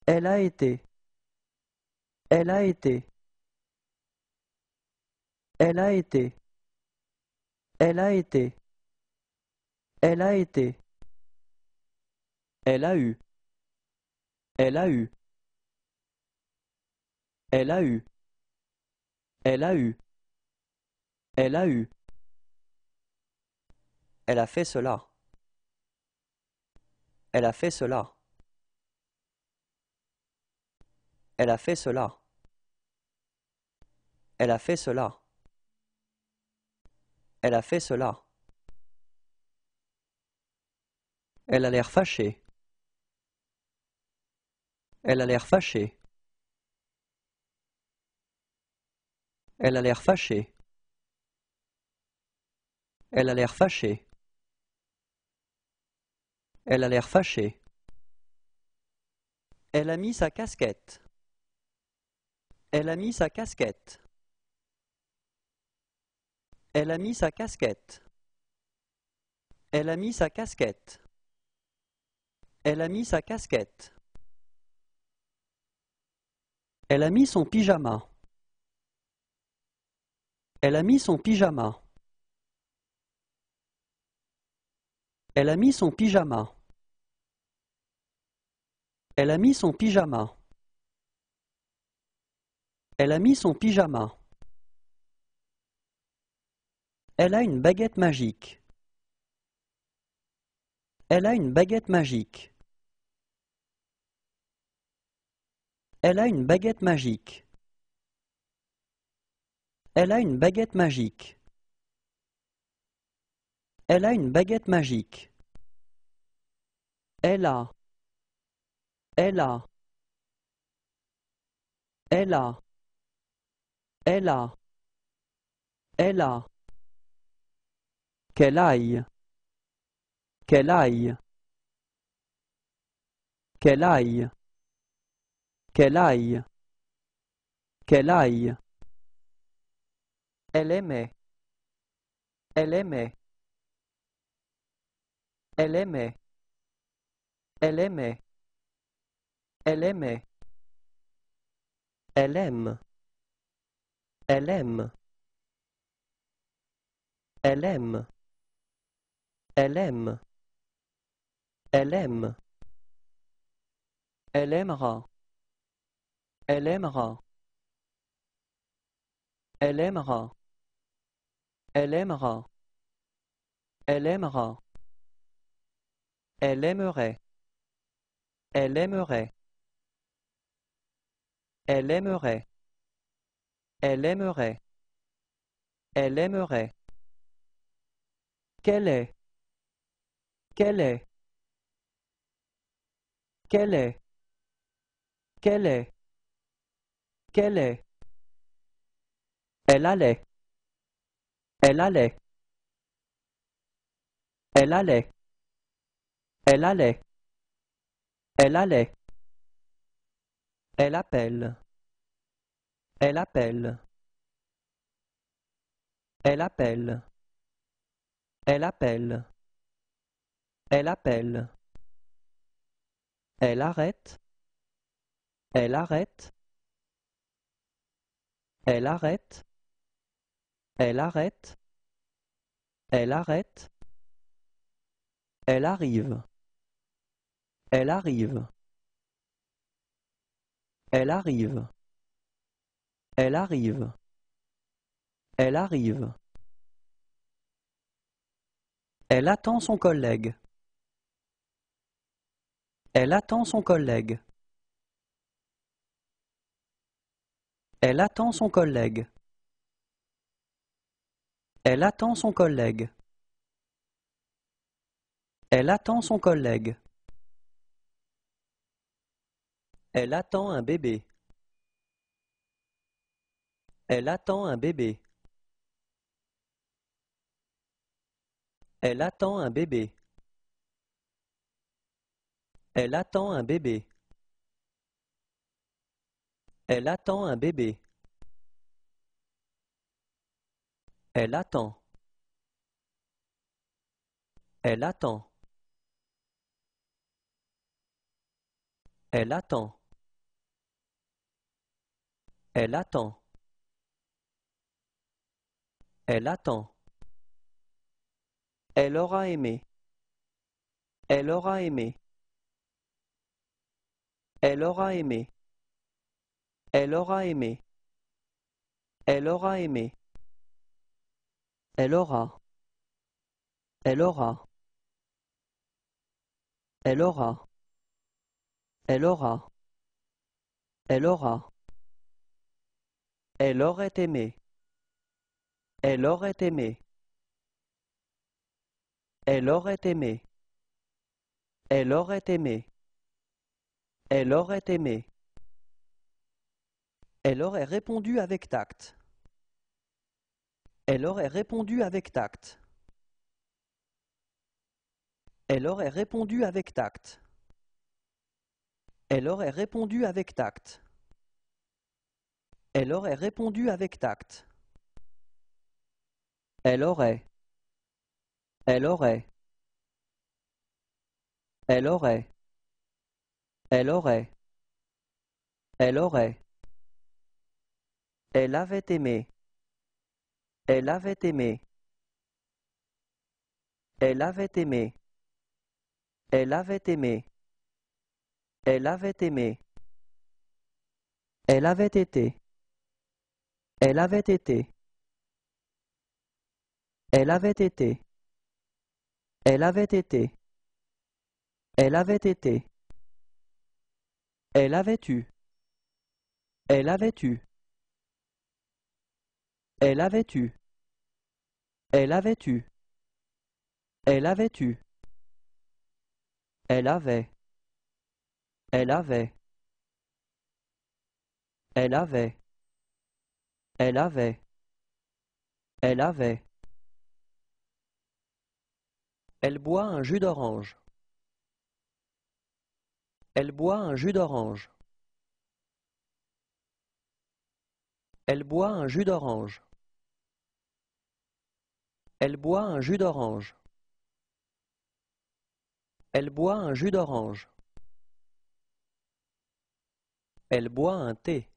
Elle a été. Elle a été. Elle a été. Elle a été. Elle a été. Elle a eu. Elle a eu. Elle a eu. Elle a eu. Elle a eu. Elle a fait cela. Elle a fait cela. Elle a fait cela. Elle a fait cela. Elle a fait cela. Elle a l'air fâchée. Elle a l'air fâchée. Elle a l'air fâchée. Elle a l'air fâchée. Elle a l'air fâchée. Elle a mis sa casquette. Elle a mis sa casquette. Elle a mis sa casquette. Elle a mis sa casquette. Elle a mis sa casquette. Elle a mis son pyjama. Elle a mis son pyjama. Elle a mis son pyjama. Elle a mis son pyjama. Elle a mis son pyjama. Elle a une baguette magique. Elle a une baguette magique. Elle a une baguette magique. Elle a une baguette magique. Elle a une baguette magique. Elle a. Elle a. Elle a. Elle a. Elle a. Qu'elle aille. Qu'elle aille. Qu'elle aille. Qu'elle aille. Qu'elle aille. Elle aimait. Elle aimait. Elle aimait. Elle aimait. Elle aimait. Elle aime. Elle aime. Elle aime. Elle aime. Elle aime. Elle aimera. Elle aimera. Elle aimera. Elle aimera. Elle aimera. Elle aimerait. Elle aimerait. Elle aimerait. Elle aimerait. Elle aimerait. Quelle est? Quelle est? Quelle est? Quelle est? Quelle est? Elle allait. Elle allait. Elle allait. Elle allait. Elle allait. Elle appelle. Elle appelle. Elle appelle. Elle appelle. Elle appelle. Elle arrête. Elle arrête. Elle arrête. Elle arrête. Elle arrête. Elle arrive. Elle arrive. Elle arrive. Elle arrive. Elle arrive. Elle attend son collègue. Elle attend son collègue. Elle attend son collègue. Elle attend son collègue. Elle attend son collègue. Elle attend un bébé. Elle attend un bébé. Elle attend un bébé. Elle attend un bébé. Elle attend un bébé. Elle attend. Elle attend. Elle attend. Elle attend. Elle attend. Elle aura aimé. Elle aura aimé. Elle aura aimé. Elle aura aimé. Elle aura aimé. Elle aura. Elle aura. Elle aura. Elle aura. Elle aura. Elle aurait aimé. Elle aurait aimé. Elle aurait aimé. Elle aurait aimé. Elle aurait aimé. Elle aurait répondu avec tact. Elle aurait répondu avec tact. Elle aurait répondu avec tact. Elle aurait répondu avec tact. Elle aurait répondu avec tact. Elle aurait. Elle aurait. Elle aurait. Elle aurait. Elle aurait. Elle avait aimé. Elle avait aimé. Elle avait aimé. Elle avait aimé. Elle avait aimé. Elle avait été. Elle avait été. Elle avait été. Elle avait été. Elle avait été. Elle avait eu. Elle avait eu. Elle avait eu. Elle avait eu. Elle avait eu. Elle avait. Elle avait. Elle avait. Elle avait. Elle avait. Elle boit un jus d'orange. Elle boit un jus d'orange. Elle boit un jus d'orange. Elle boit un jus d'orange. Elle boit un jus d'orange. Elle boit un thé.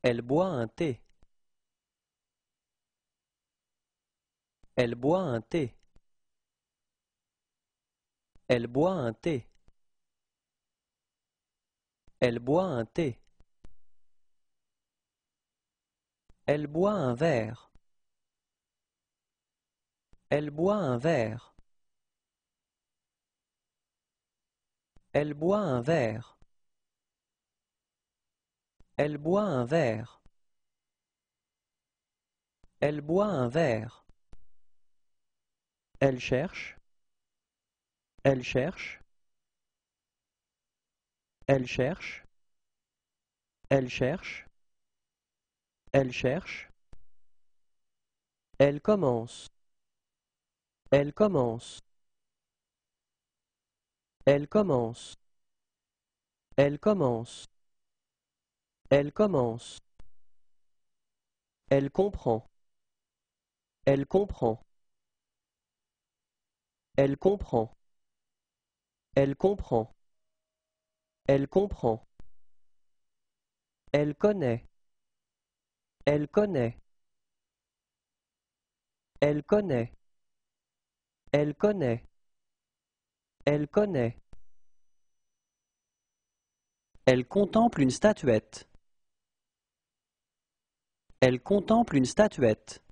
Elle boit un thé. Elle boit un thé. Elle boit un thé. Elle boit un thé. Elle boit un verre. Elle boit un verre. Elle boit un verre. Elle boit un verre. Elle boit un verre. Elle cherche. Elle cherche. Elle cherche. Elle cherche. Elle cherche. Elle commence. Elle commence. Elle commence. Elle commence. Elle commence. Elle comprend. Elle comprend. Elle comprend. Elle comprend. Elle comprend. Elle connaît. Elle connaît. Elle connaît. Elle connaît. Elle connaît. Elle contemple une statuette. Elle contemple une statuette.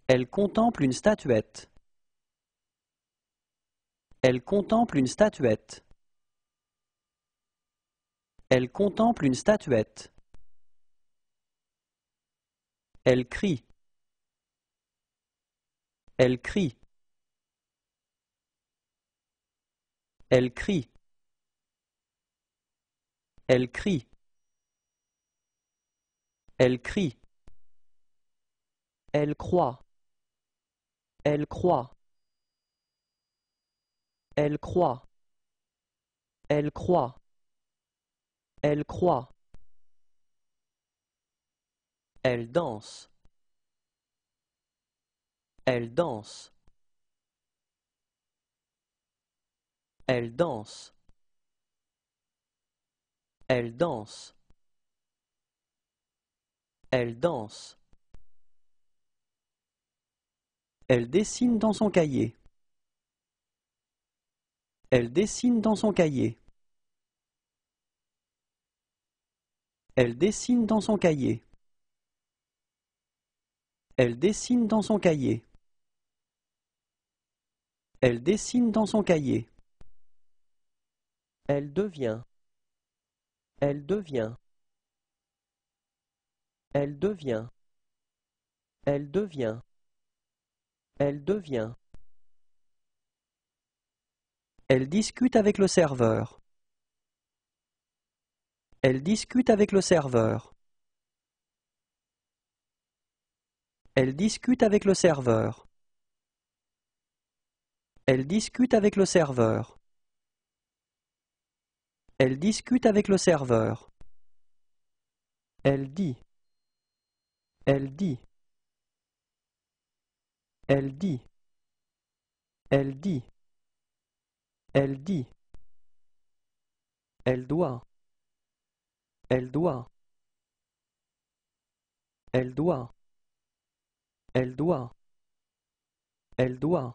Elle contemple une statuette. Elle contemple une statuette. Elle contemple une statuette. Elle crie. Elle crie. Elle crie. Elle crie. Elle crie. Elle croit. Elle croit. Elle croit. Elle croit. Elle croit. Elle danse. Elle danse. Elle danse. Elle danse. Elle danse. Elle dessine dans son cahier. Elle dessine dans son cahier. Elle dessine dans son cahier. Elle dessine dans son cahier. Elle dessine dans son cahier. Elle devient. Elle devient. Elle devient. Elle devient. Elle devient. Elle discute avec le serveur. Elle discute avec le serveur. Elle discute avec le serveur. Elle discute avec le serveur. Elle discute avec le serveur. Elle dit. Elle dit. Elle dit. Elle dit. Elle dit. Elle doit. Elle doit. Elle doit. Elle doit. Elle doit.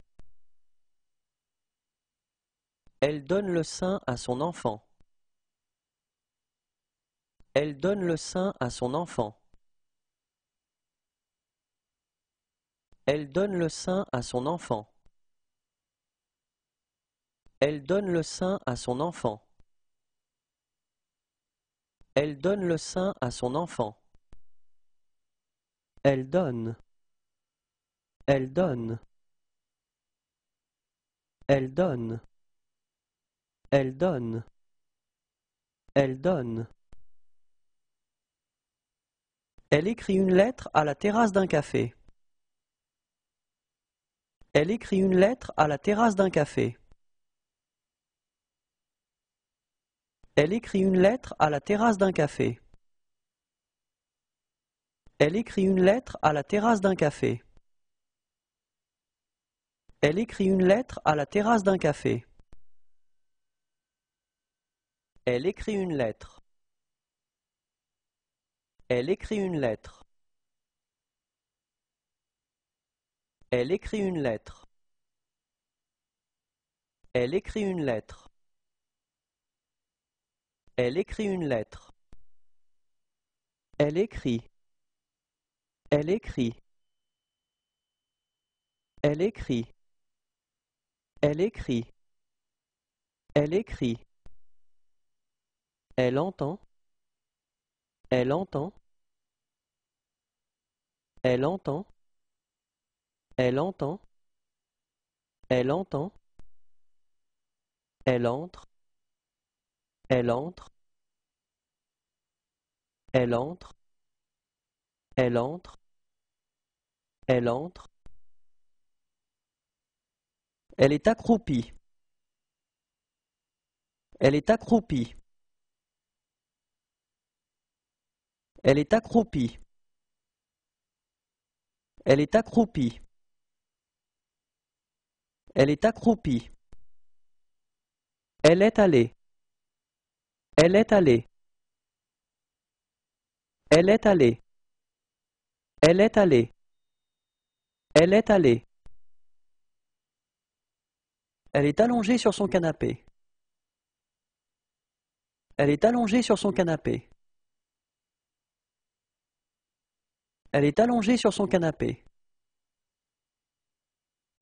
Elle donne le sein à son enfant. Elle donne le sein à son enfant. Elle donne le sein à son enfant. Elle donne le sein à son enfant. Elle donne le sein à son enfant. Elle donne. Elle donne. Elle donne. Elle donne. Elle donne. Elle écrit une lettre à la terrasse d'un café. Elle écrit une lettre à la terrasse d'un café. Elle écrit une lettre à la terrasse d'un café. Elle écrit une lettre à la terrasse d'un café. Elle écrit une lettre à la terrasse d'un café. Elle écrit une lettre. Elle écrit une lettre. Elle écrit une lettre. Elle écrit une lettre. Elle écrit une lettre. Elle écrit. Elle écrit. Elle écrit. Elle écrit. Elle écrit. Elle entend. Elle entend. Elle entend. Elle entend. Elle entend. Elle entre. Elle entre. Elle entre. Elle entre. Elle entre. Elle est accroupie. Elle est accroupie. Elle est accroupie. Elle est accroupie. Elle est accroupie. Elle est allée. Elle est allée. Elle est allée. Elle est allée. Elle est allée. Elle est allongée sur son canapé. Elle est allongée sur son canapé. Elle est allongée sur son canapé.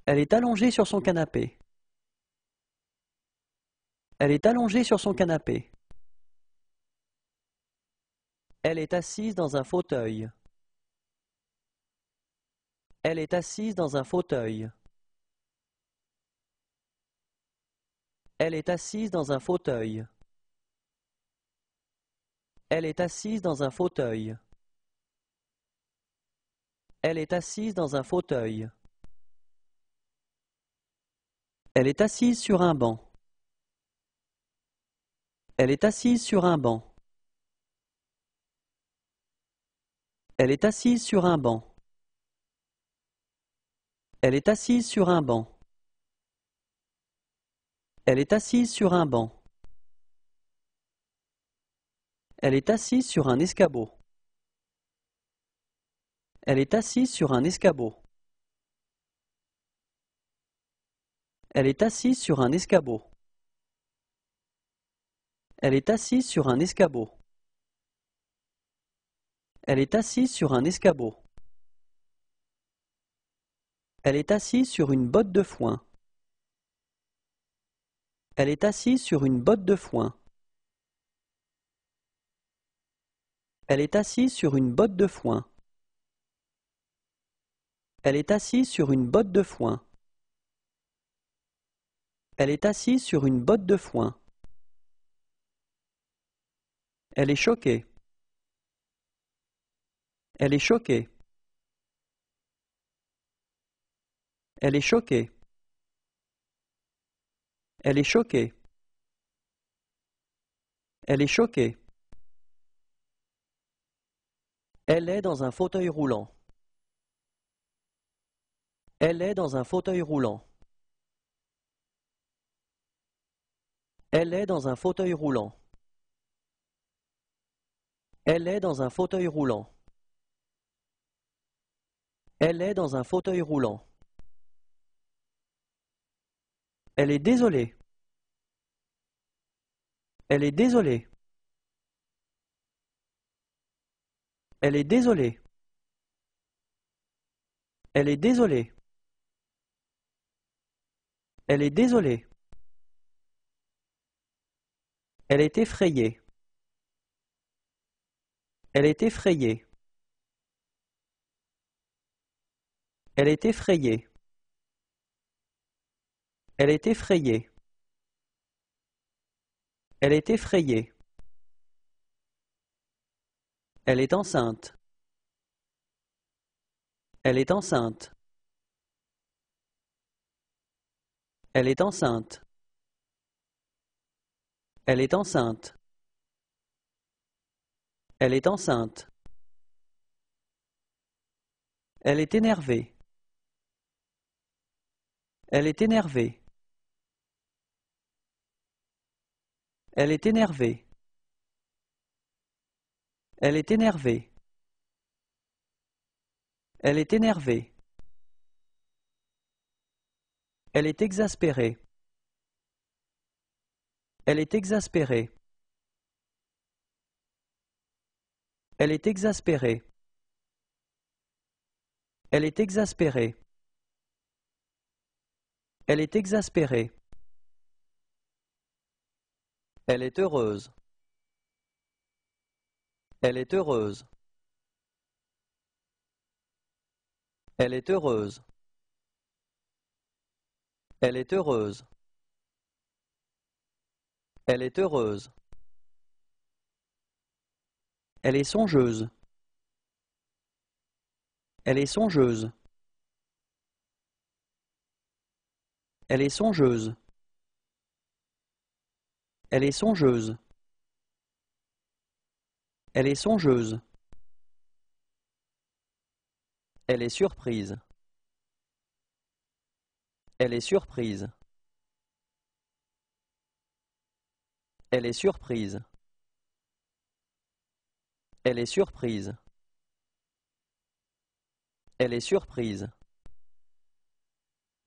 Elle est allongée sur son canapé. Elle est allongée sur son canapé. Elle est assise dans un fauteuil. Elle est assise dans un fauteuil. Elle est assise dans un fauteuil. Elle est assise dans un fauteuil. Elle est assise dans un fauteuil. Elle est assise sur un banc. Elle est assise sur un banc. Elle est assise sur un banc. Elle est assise sur un banc. Elle est assise sur un banc. Elle est assise sur un escabeau. Elle est assise sur un escabeau. Elle est assise sur un escabeau. Elle est assise sur un escabeau. Elle est assise sur un escabeau. Elle est assise sur une botte de foin. Elle est assise sur une botte de foin. Elle est assise sur une botte de foin. Elle est assise sur une botte de foin. Elle est assise sur une botte de foin. Elle est choquée. Elle est choquée. Elle est choquée. Elle est choquée. Elle est choquée. Elle est dans un fauteuil roulant. Elle est dans un fauteuil roulant. Elle est dans un fauteuil roulant. Elle est dans un fauteuil roulant. Elle est dans un fauteuil roulant. Elle est désolée. Elle est désolée. Elle est désolée. Elle est désolée. Elle est désolée. Elle est effrayée. Elle est effrayée. Elle est effrayée. Elle est effrayée. Elle est effrayée. Elle est enceinte. Elle est enceinte. Elle est enceinte. Elle est enceinte. Elle est enceinte. Elle est énervée. Elle est énervée. Elle est énervée. Elle est énervée. Elle est énervée. Elle est exaspérée. Elle est exaspérée. Elle est exaspérée. Elle est exaspérée. Elle est exaspérée. Elle est heureuse. Elle est heureuse. Elle est heureuse. Elle est heureuse. Elle est heureuse. Elle est songeuse. Elle est songeuse. Elle est songeuse. Elle est songeuse. Elle est songeuse. Elle est surprise. Elle est surprise. Elle est surprise. Elle est surprise. Elle est surprise.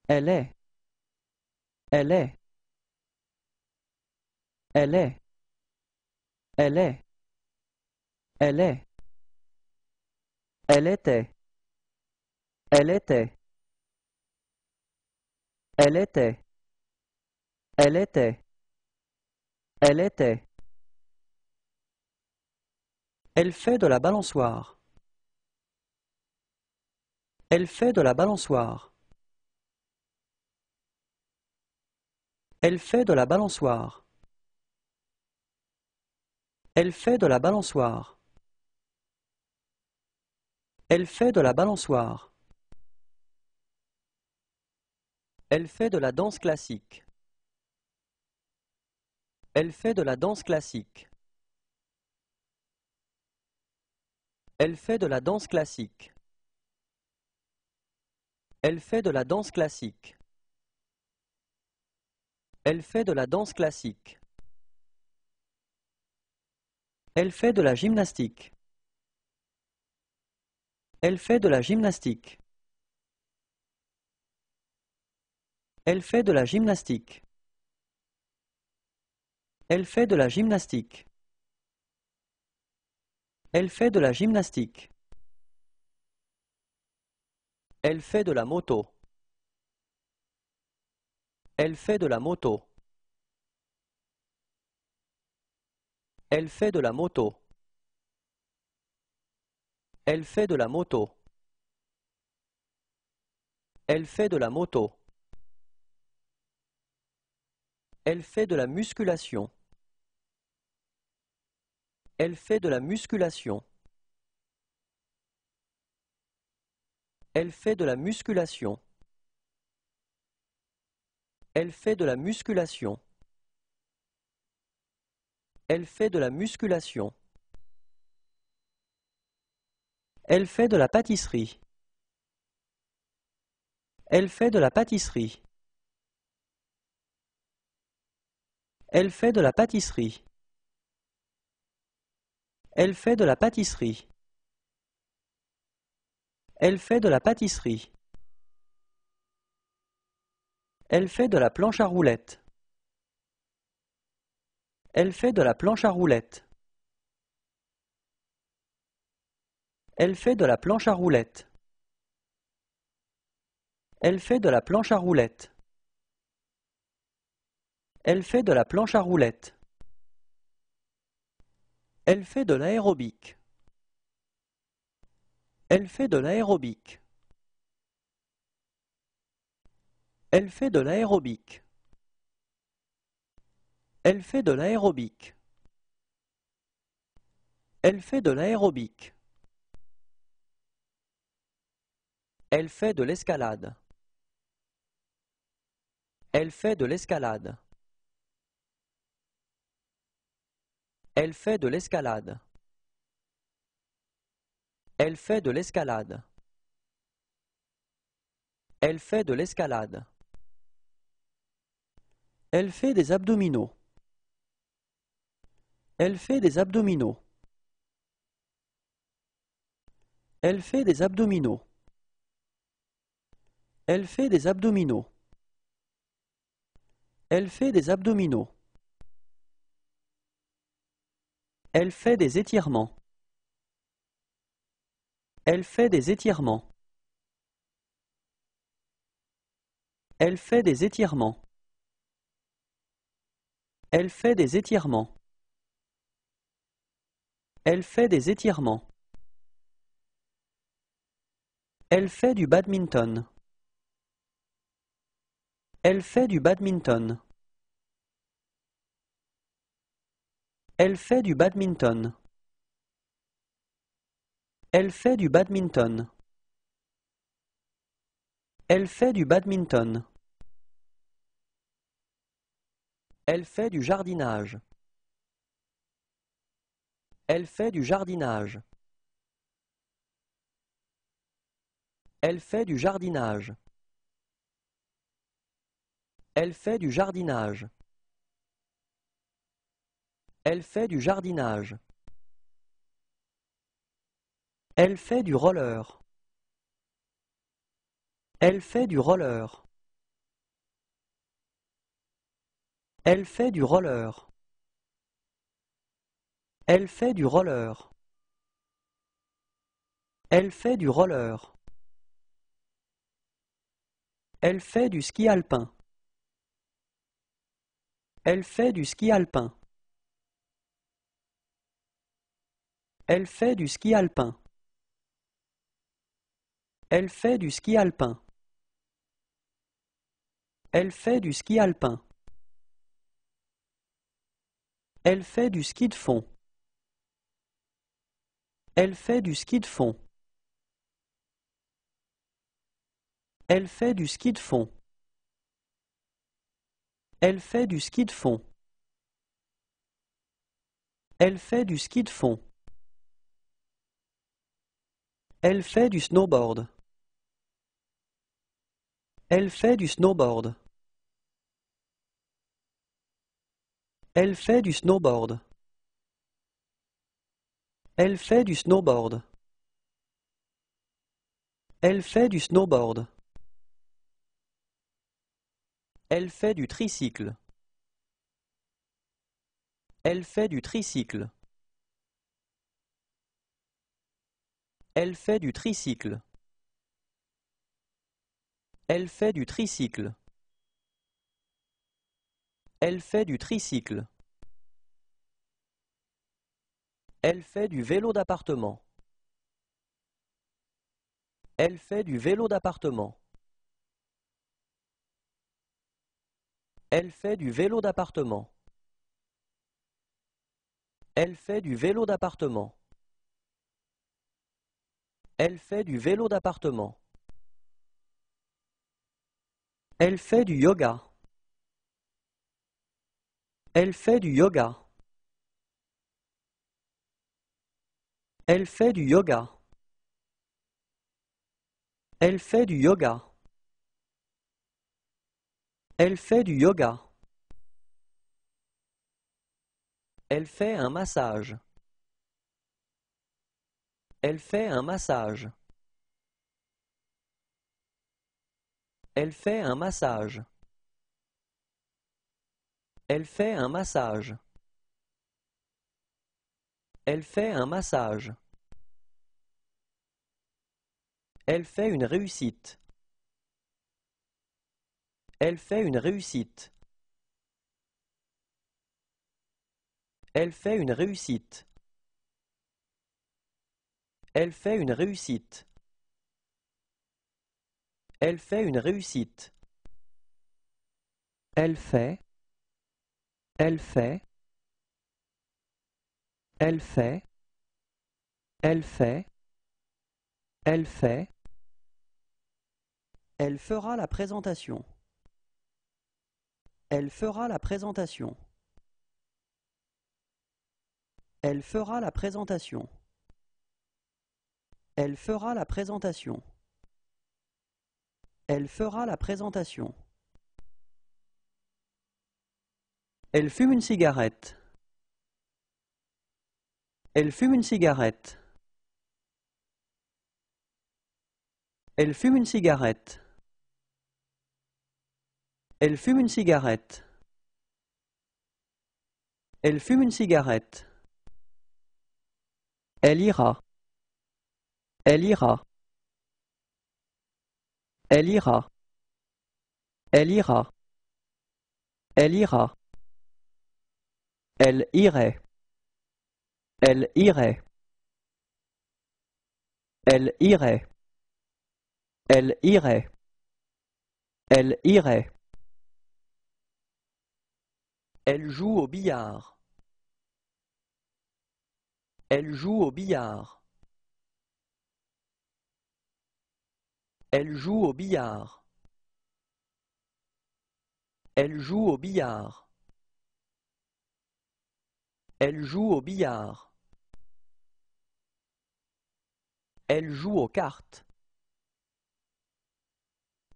Elle est. Elle est. Elle est. Elle est. Elle est. Elle était. Elle était. Elle était. Elle était. Elle était. Elle fait de la balançoire. Elle fait de la balançoire. Elle fait de la balançoire. Elle fait de la balançoire. Elle fait de la balançoire. Elle fait de la danse classique. Elle fait de la danse classique. Elle fait de la danse classique. Elle fait de la danse classique. Elle fait de la danse classique. Elle fait de la gymnastique. Elle fait de la gymnastique. Elle fait de la gymnastique. Elle fait de la gymnastique. Elle fait de la gymnastique. Elle fait de la moto. Elle fait de la moto. Elle fait de la moto. Elle fait de la moto. Elle fait de la moto. Elle fait de la musculation. Elle fait de la musculation. Elle fait de la musculation. Elle fait de la musculation. Elle fait de la musculation. Elle fait de la pâtisserie. Elle fait de la pâtisserie. Elle fait de la pâtisserie. Elle fait de la pâtisserie. Elle fait de la pâtisserie. Elle fait de la planche à roulettes. Elle fait de la planche à roulettes. Elle fait de la planche à roulettes. Elle fait de la planche à roulettes. Elle fait de la planche à roulettes. Elle fait de l'aérobic. Elle fait de l'aérobic. Elle fait de l'aérobic. Elle fait de l'aérobic. Elle fait de l'aérobic. Elle fait de l'escalade. Elle fait de l'escalade. Elle fait de l'escalade. Elle fait de l'escalade. Elle fait de l'escalade. Elle fait des abdominaux. Elle fait des abdominaux. Elle fait des abdominaux. Elle fait des abdominaux. Elle fait des abdominaux. Elle fait des étirements. Elle fait des étirements. Elle fait des étirements. Elle fait des étirements. Elle fait des étirements. Elle fait du badminton. Elle fait du badminton. Elle fait du badminton. Elle fait du badminton. Elle fait du badminton. Elle fait du jardinage. Elle fait du jardinage. Elle fait du jardinage. Elle fait du jardinage. Elle fait du jardinage. Elle fait du roller. Elle fait du roller. Elle fait du roller. Elle fait du roller. Elle fait du roller. Elle fait du ski alpin. Elle fait du ski alpin. Elle fait du ski alpin. Elle fait du ski alpin. Elle fait du ski alpin. Elle fait du ski de fond. Elle fait du ski de fond. Elle fait du ski de fond. Elle fait du ski de fond. Elle fait du ski de fond. Elle fait du snowboard. Elle fait du snowboard. Elle fait du snowboard. Elle fait du snowboard. Elle fait du snowboard. Elle fait du tricycle. Elle fait du tricycle. Elle fait du tricycle. Elle fait du tricycle. Elle fait du tricycle. Elle fait du vélo d'appartement. Elle fait du vélo d'appartement. Elle fait du vélo d'appartement. Elle fait du vélo d'appartement. Elle fait du vélo d'appartement. Elle fait du yoga. Elle fait du yoga. Elle fait du yoga. Elle fait du yoga. Elle fait du yoga. Elle fait un massage. Elle fait un massage. Elle fait un massage. Elle fait un massage. Elle fait un massage. Elle fait une réussite. Elle fait une réussite. Elle fait une réussite. Elle fait une réussite. Elle fait une réussite. Elle fait. Elle fait. Elle fait. Elle fait. Elle fait. Elle fera la présentation. Elle fera la présentation. Elle fera la présentation. Elle fera la présentation. Elle fera la présentation. Elle fume une cigarette. Elle fume une cigarette. Elle fume une cigarette. Elle fume une cigarette. Elle fume une cigarette. Elle ira. Elle ira. Elle ira. Elle ira. Elle ira. Elle irait. Elle irait. Elle irait. Elle irait. Elle irait. Elle joue au billard. Elle joue au billard. Elle joue au billard. Elle joue au billard. Elle joue au billard. Elle joue aux cartes.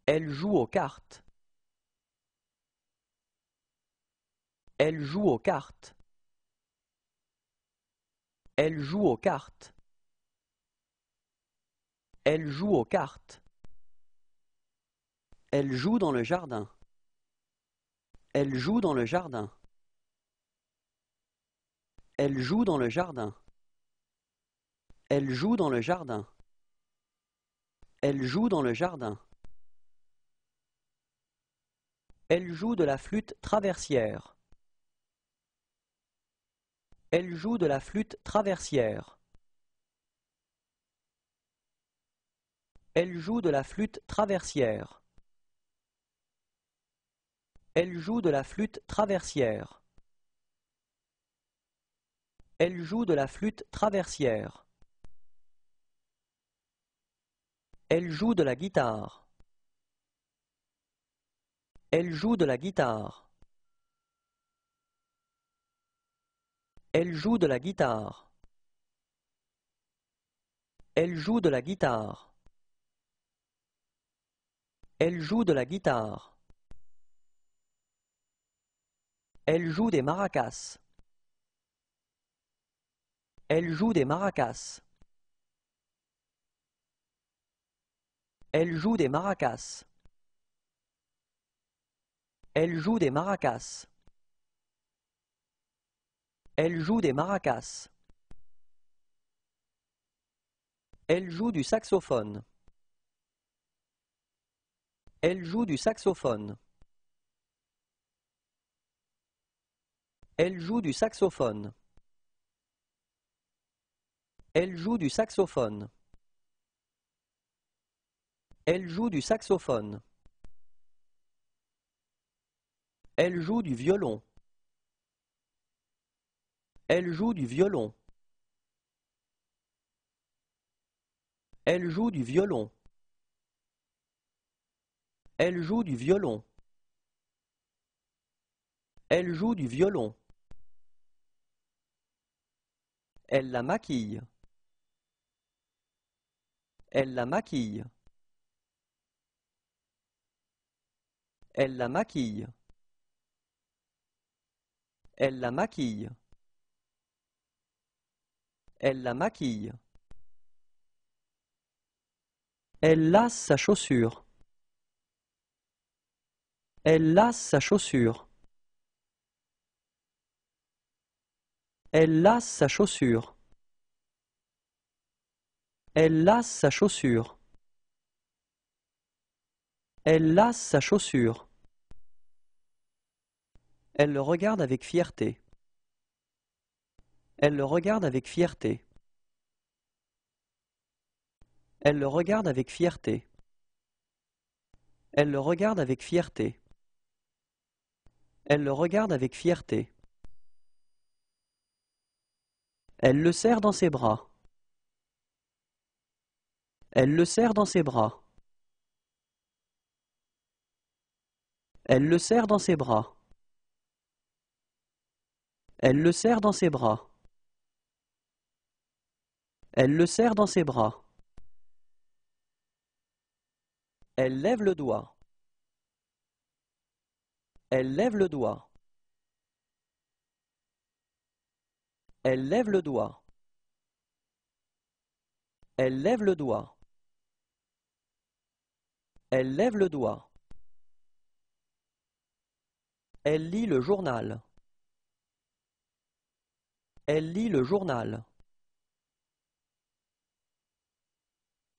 Elle joue aux cartes. Elle joue aux cartes. Elle joue aux cartes. Elle joue aux cartes. Elle joue dans le jardin. Elle joue dans le jardin. Elle joue dans le jardin. Elle joue dans le jardin. Elle joue dans le jardin. Elle joue de la flûte traversière. Elle joue de la flûte traversière. Elle joue de la flûte traversière. Elle joue de la flûte traversière. Elle joue de la flûte traversière. Elle joue de la guitare. Elle joue de la guitare. Elle joue de la guitare. Elle joue de la guitare. Elle joue de la guitare. Elle joue des maracas. Elle joue des maracas. Elle joue des maracas. Elle joue des maracas. Elle joue des maracas. Elle joue du saxophone. Elle joue du saxophone. Elle joue du saxophone. Elle joue du saxophone. Elle joue du saxophone. Elle joue du violon. Elle joue du violon. Elle joue du violon. Elle joue du violon. Elle joue du violon. Elle la maquille. Elle la maquille. Elle la maquille. Elle la maquille. Elle la maquille. Elle lace sa chaussure. Elle lace sa chaussure. Elle lace sa chaussure. Elle lace sa chaussure. Elle lace sa chaussure. Elle le regarde avec fierté. Elle le regarde avec fierté. Elle le regarde avec fierté. Elle le regarde avec fierté. Elle le regarde avec fierté. Elle le serre dans ses bras. Elle le serre dans ses bras. Elle le serre dans ses bras. Elle le serre dans ses bras. Elle le serre dans ses bras. Elle lève le doigt. Elle lève le doigt. Elle lève le doigt. Elle lève le doigt. Elle lève le doigt. Elle lit le journal. Elle lit le journal.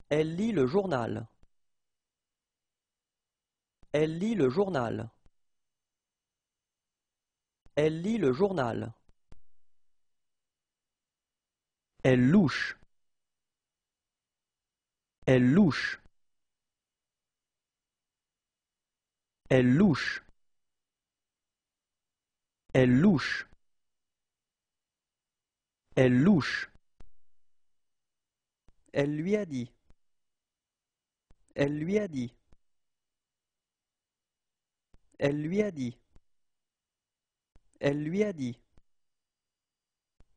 Elle lit le journal. Elle lit le journal. Elle lit le journal. Elle louche. Elle louche. Elle louche. Elle louche. Elle louche. Elle lui a dit. Elle lui a dit. Elle lui a dit. Elle lui a dit.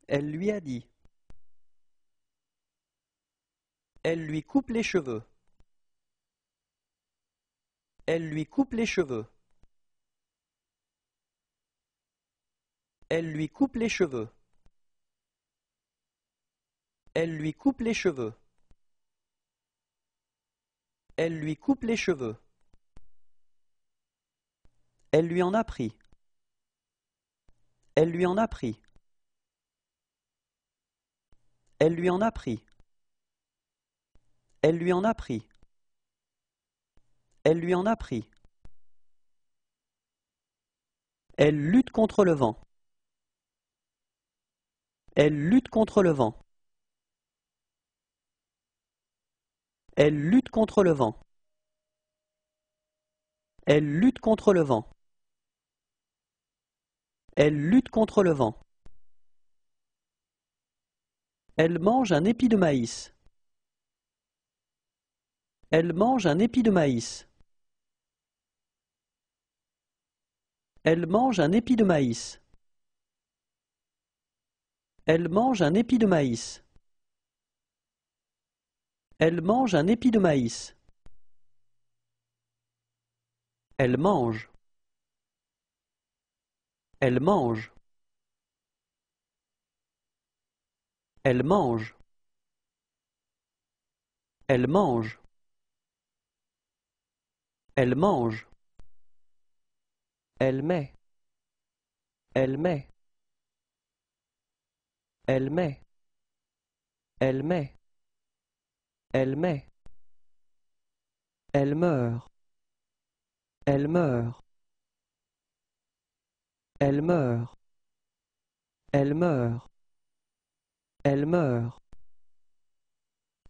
Elle lui a dit. Elle lui coupe les cheveux. Elle lui coupe les cheveux. Elle lui coupe les cheveux. Elle lui coupe les cheveux. Elle lui coupe les cheveux. Elle lui en a pris. Elle lui en a pris. Elle lui en a pris. Elle lui en a pris. Elle lui en a pris. Elle lutte contre le vent. Elle lutte contre le vent. Elle lutte contre le vent. Elle lutte contre le vent. Elle lutte contre le vent. Elle mange un épi de maïs. Elle mange un épi de maïs. Elle mange un épi de maïs. Elle mange un épi de maïs. Elle mange un épi de maïs. Elle mange. Elle mange. Elle mange. Elle mange. Elle mange. Elle met. Elle met. Elle met. Elle met. Elle met. Elle meurt. Elle meurt. Elle meurt. Elle meurt. Elle meurt.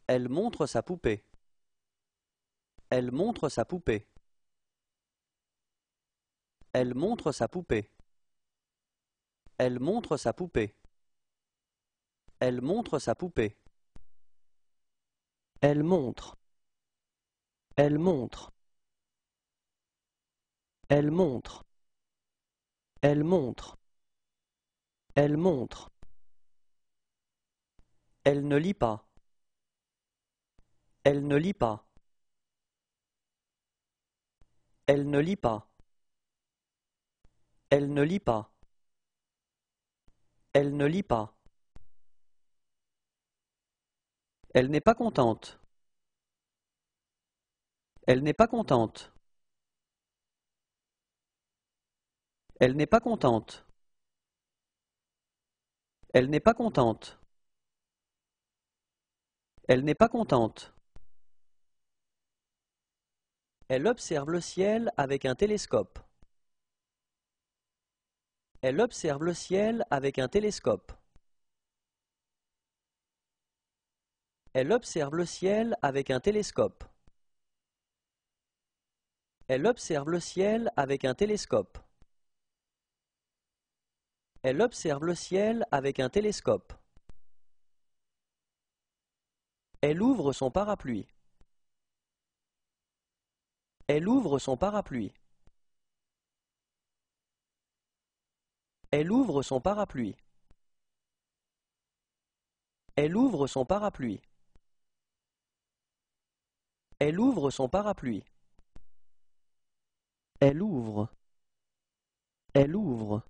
Elle montre sa poupée. Elle montre sa poupée. Elle montre sa poupée. Elle montre sa poupée. Elle montre sa poupée. Elle montre. Elle montre. Elle montre. Elle montre. Elle montre. Elle ne lit pas. Elle ne lit pas. Elle ne lit pas. Elle ne lit pas. Elle ne lit pas. Elle n'est pas contente. Elle n'est pas contente. Elle n'est pas contente. Elle n'est pas contente. Elle n'est pas contente. Elle observe le ciel avec un télescope. Elle observe le ciel avec un télescope. Elle observe le ciel avec un télescope. Elle observe le ciel avec un télescope. Elle observe le ciel avec un télescope. Elle ouvre son parapluie. Elle ouvre son parapluie. Elle ouvre son parapluie. Elle ouvre son parapluie. Elle ouvre son parapluie. Elle ouvre. Elle ouvre.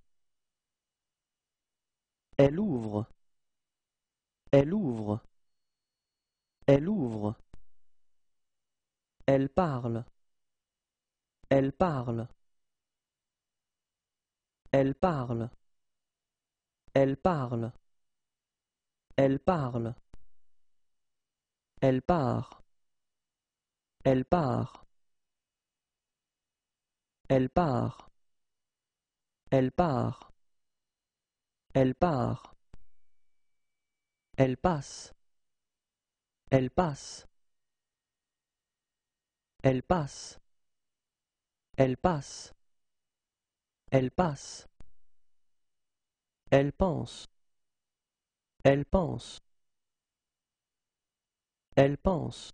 Elle ouvre. Elle ouvre. Elle ouvre. Elle parle. Elle parle. Elle parle. Elle parle. Elle parle. Elle part. Elle part. Elle part. Elle part. Elle part. Elle passe. Elle passe. Elle passe. Elle passe. Elle passe. Elle pense. Elle pense. Elle pense.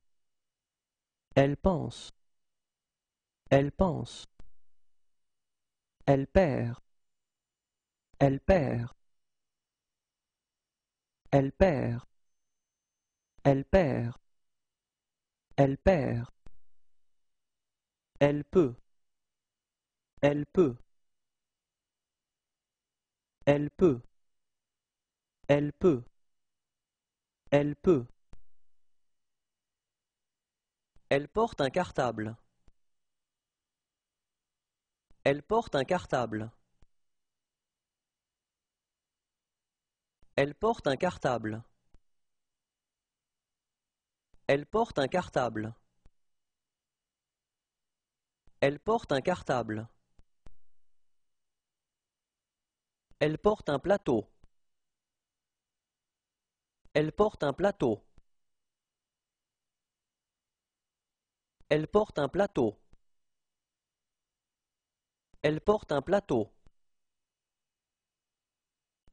Elle pense. Elle pense. Elle perd. Elle perd. Elle perd. Elle perd. Elle perd. Elle peut. Elle peut. Elle peut. Elle peut. Elle peut. Elle porte un cartable. Elle porte un cartable. Elle porte un cartable. Elle porte un cartable. Elle porte un cartable. Elle porte un plateau. Elle porte un plateau. Elle porte un plateau. Elle porte un plateau.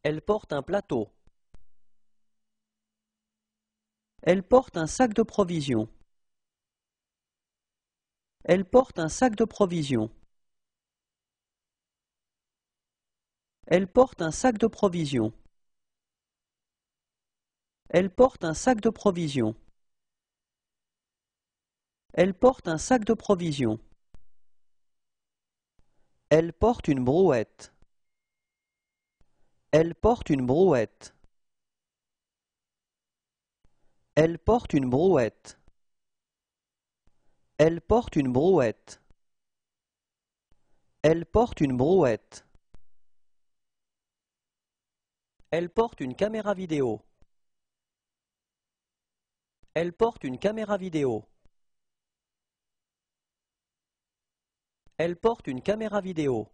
Elle porte un plateau. Elle porte un sac de provisions. Elle porte un sac de provisions. Elle porte un sac de provisions. Elle porte un sac de provisions. Elle porte un sac de provisions. Elle porte une brouette. Elle porte une brouette. Elle porte une brouette. Elle porte une brouette. Elle porte une brouette. Elle porte une caméra vidéo. Elle porte une caméra vidéo. Elle porte une caméra vidéo.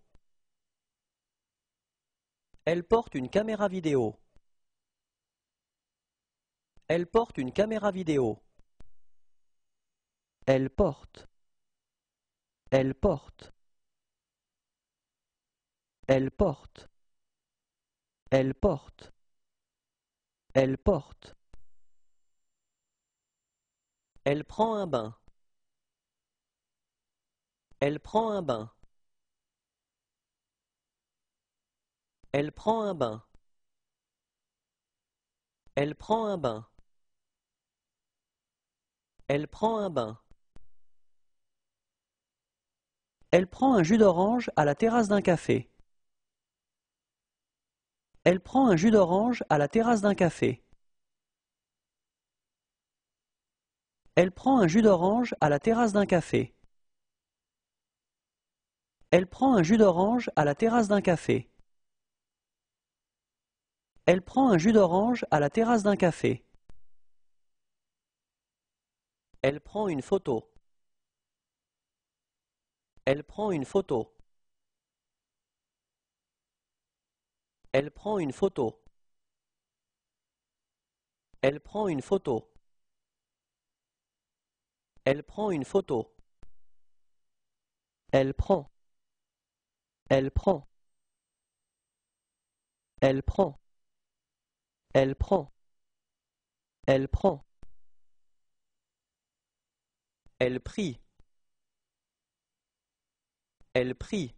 Elle porte une caméra vidéo. Elle porte une caméra vidéo. Elle porte. Elle porte. Elle porte. Elle porte. Elle porte. Elle prend un bain. Elle prend un bain. Elle prend un bain. Elle prend un bain. Elle prend un bain. Elle prend un jus d'orange à la terrasse d'un café. Elle prend un jus d'orange à la terrasse d'un café. Elle prend un jus d'orange à la terrasse d'un café. Elle prend un jus d'orange à la terrasse d'un café. Elle prend un jus d'orange à la terrasse d'un café. Elle prend une photo. Elle prend une photo. Elle prend une photo. Elle prend une photo. Elle prend une photo. Elle prend. Elle prend. Elle prend. Elle prend. Elle prend. Elle prie. Elle prie.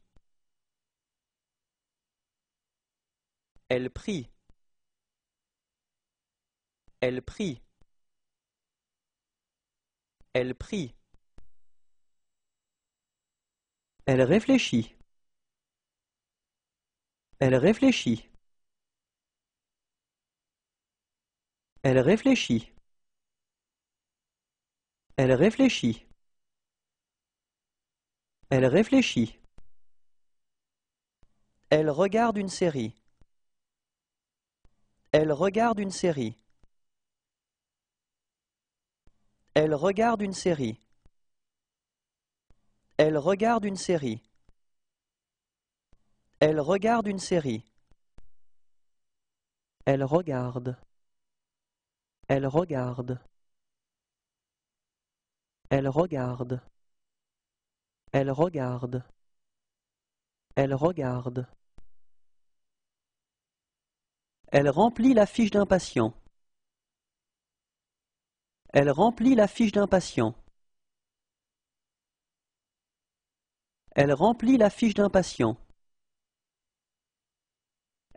Elle prie. Elle prie. Elle prie. Elle réfléchit. Elle réfléchit. Elle réfléchit. Elle réfléchit. Elle réfléchit. Elle regarde une série. Elle regarde une série. Elle regarde une série. Elle regarde une série. Elle regarde une série. Elle regarde. Elle regarde. Elle regarde. Elle regarde. Elle regarde. Elle remplit la fiche d'un patient. Elle remplit la fiche d'un patient. Elle remplit la fiche d'un patient.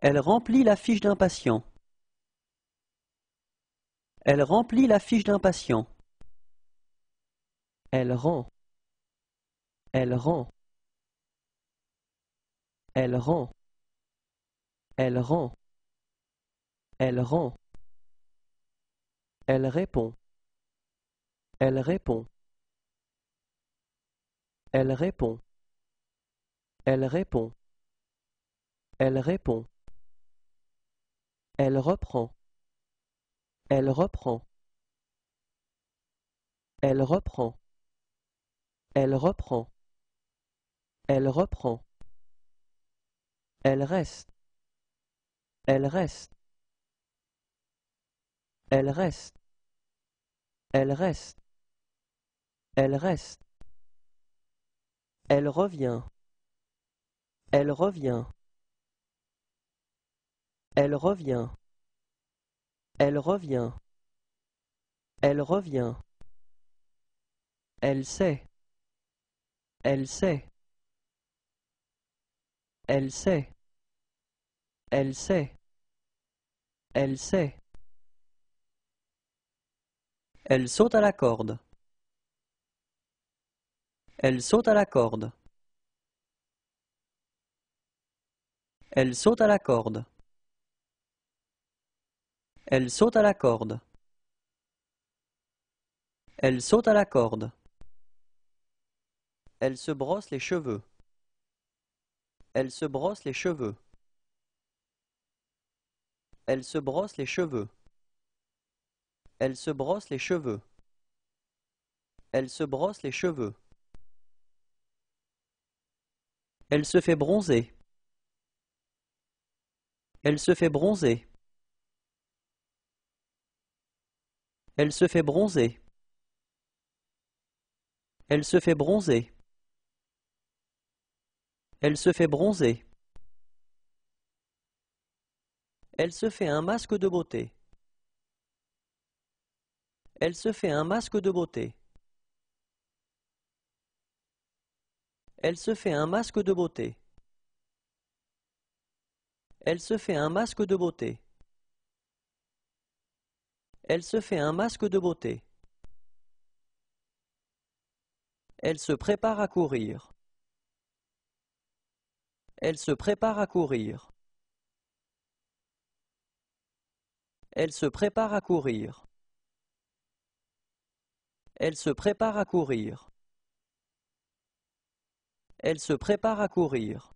Elle remplit la fiche d'un patient. Elle remplit la fiche d'un patient. Elle rend. Elle rend. Elle rend. Elle rend. Elle rend. Elle répond. Elle répond. Elle répond. Elle répond. Elle répond. Elle reprend. Elle reprend. Elle reprend. Elle reprend. Elle reprend. Elle reste. Elle reste. Elle reste. Elle reste. Elle reste. Elle revient. Elle revient. Elle revient. Elle revient. Elle revient. Elle sait. Elle sait. Elle sait. Elle sait. Elle sait. Elle saute à la corde. Elle saute à la corde. Elle saute à la corde. Elle saute à la corde. Elle saute à la corde. Elle se brosse les cheveux. Elle se brosse les cheveux. Elle se brosse les cheveux. Elle se brosse les cheveux. Elle se brosse les cheveux. Elle se fait bronzer. Elle se fait bronzer. Elle se fait bronzer. Elle se fait bronzer. Elle se fait bronzer. Elle se fait un masque de beauté. Elle se fait un masque de beauté. Elle se fait un masque de beauté. Elle se fait un masque de beauté. Elle se fait un masque de beauté. Elle se prépare à courir. Elle se prépare à courir. Elle se prépare à courir. Elle se prépare à courir. Elle se prépare à courir.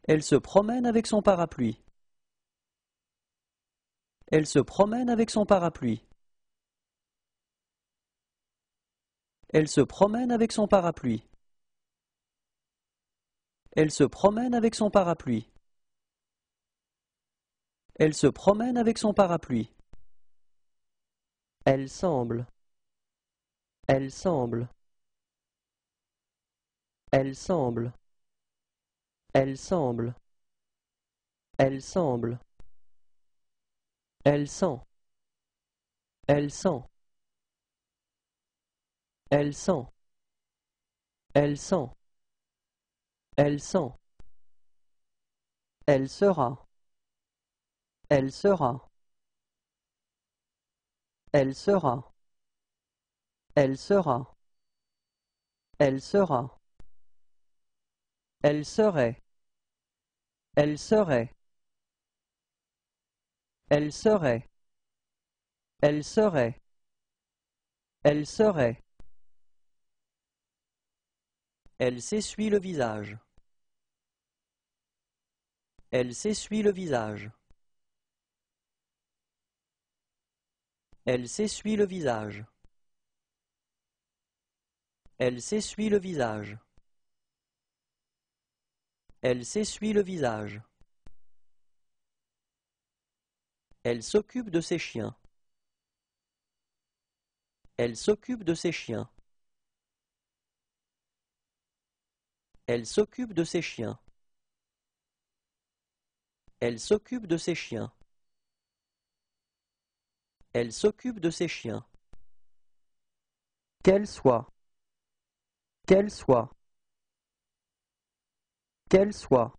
Elle se promène avec son parapluie. Elle se promène avec son parapluie. Elle se promène avec son parapluie. Elle se promène avec son parapluie. Elle se promène avec son parapluie. Elle semble. Elle semble. Elle semble. Elle semble. Elle semble. Elle sent. Elle sent. Elle sent. Elle sent. Elle sent. Elle sera. Elle sera. Elle sera. Elle sera. Elle sera. Elle serait. Elle serait. Elle serait. Elle serait. Elle serait. Elle s'essuie le visage. Elle s'essuie le visage. Elle s'essuie le visage. Elle s'essuie le visage. Elle s'essuie le visage. Elle s'occupe de ses chiens. Elle s'occupe de ses chiens. Elle s'occupe de ses chiens. Elle s'occupe de ses chiens. Elle s'occupe de ses chiens. Qu'elle soit. Qu'elle soit. Qu'elle soit.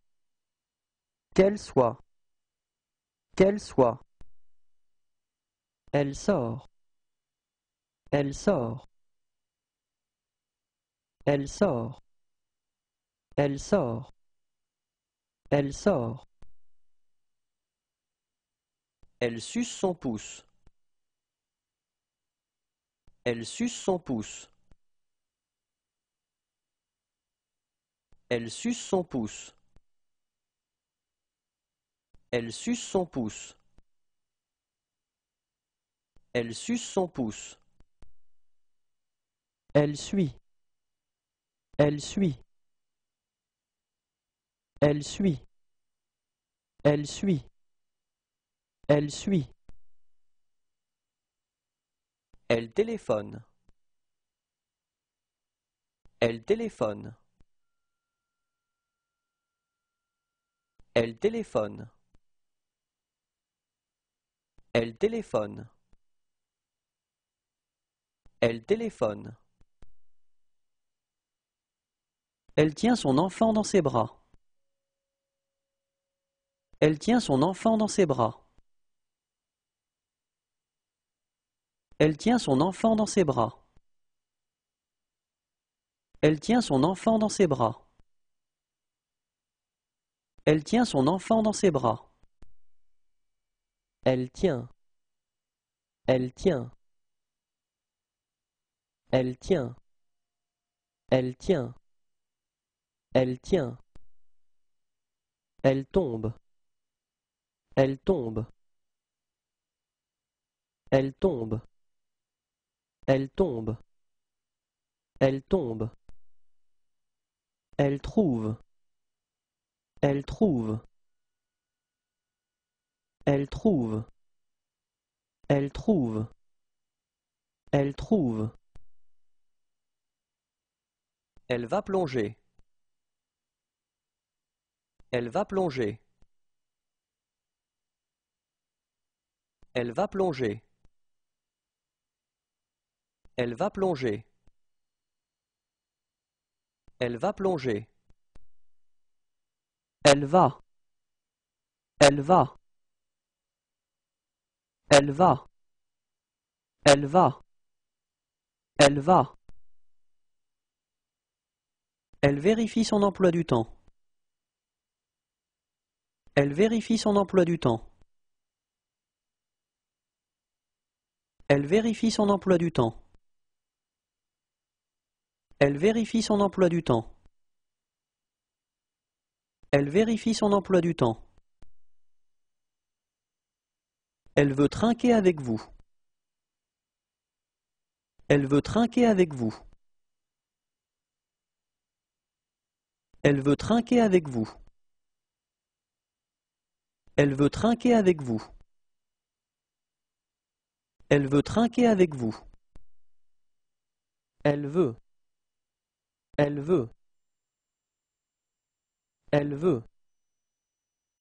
Qu'elle soit. Qu'elle soit. Elle sort. Elle sort. Elle sort. Elle sort. Elle sort. Elle suce son pouce. Elle suce son pouce. Elle suce son pouce. Elle suce son pouce. Elle suce son pouce. Elle suit. Elle suit. Elle suit. Elle suit. Elle suit. Elle téléphone. Elle téléphone. Elle téléphone. Elle téléphone. Elle téléphone. Elle tient son enfant dans ses bras. Elle tient son enfant dans ses bras. Elle tient son enfant dans ses bras. Elle tient son enfant dans ses bras. Elle tient son enfant dans ses bras. Elle tient. Elle tient. Elle tient. Elle tient. Elle tient. Elle tombe. Elle tombe. Elle tombe. Elle tombe. Elle tombe. Elle trouve. Elle trouve. Elle trouve. Elle trouve. Elle trouve. Elle va plonger. Elle va plonger. Elle va plonger. Elle va plonger. Elle va plonger. Elle va. Elle va. Elle va. Elle va. Elle va. Elle vérifie son emploi du temps. Elle vérifie son emploi du temps. Elle vérifie son emploi du temps. Elle vérifie son emploi du temps. Elle vérifie son emploi du temps. Elle veut trinquer avec vous. Elle veut trinquer avec vous. Elle veut trinquer avec vous. Elle veut trinquer avec vous. Elle veut trinquer avec vous. Elle veut. Elle veut. Elle veut.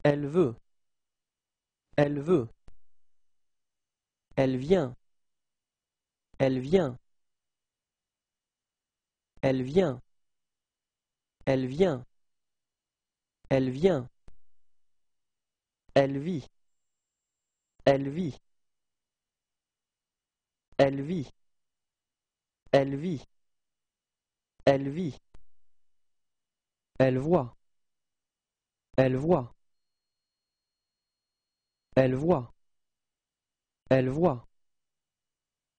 Elle veut. Elle veut. Elle vient. Elle vient. Elle vient. Elle vient. Elle vient. Elle vit. Elle vit. Elle vit. Elle vit. Elle vit. Elle voit. Elle voit. Elle voit. Elle voit.